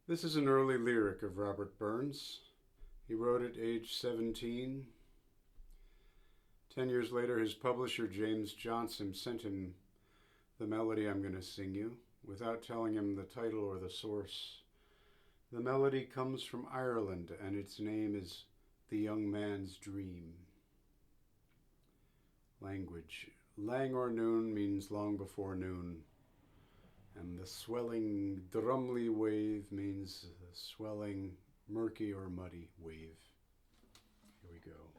This is an early lyric of Robert Burns. He wrote it age 17. 10 years later, his publisher, James Johnson, sent him the melody I'm going to sing you without telling him the title or the source. The melody comes from Ireland, and its name is The Young Man's Dream. Language. Lang or noon means long before noon. And the swelling, drumly wave means swelling, murky or muddy wave. Here we go.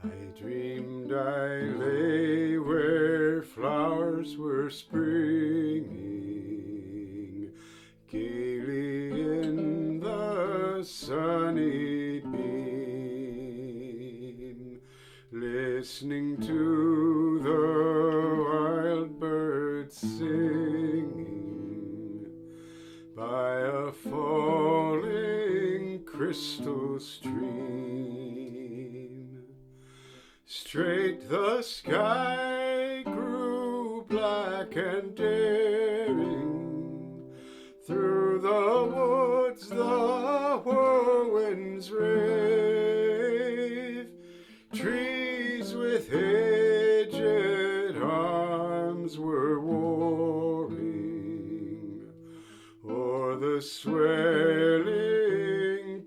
I dreamed I lay where flowers were springing gaily in the sunny beam, listening to the wild birds singing by a falling crystal stream. Straight the sky grew black and daring, through the woods the whirlwinds rave, trees with aged arms were warring o'er the swelling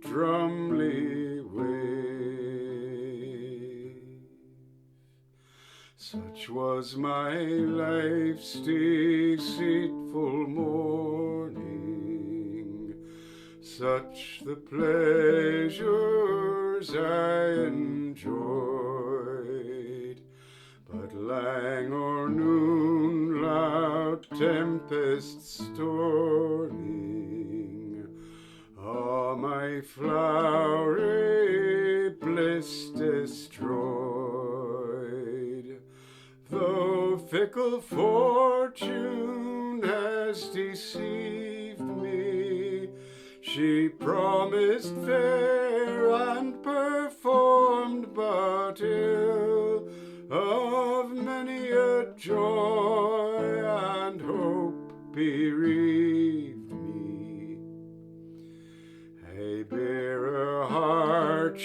drumly wave. Such was my life's deceitful morning, such the pleasures I enjoyed, but lang or noon loud tempests storming all my flowery bliss destroyed. Though fickle fortune has deceived me, she promised fair and performed but ill, of many a joy and hope bereaved me. I bear a heart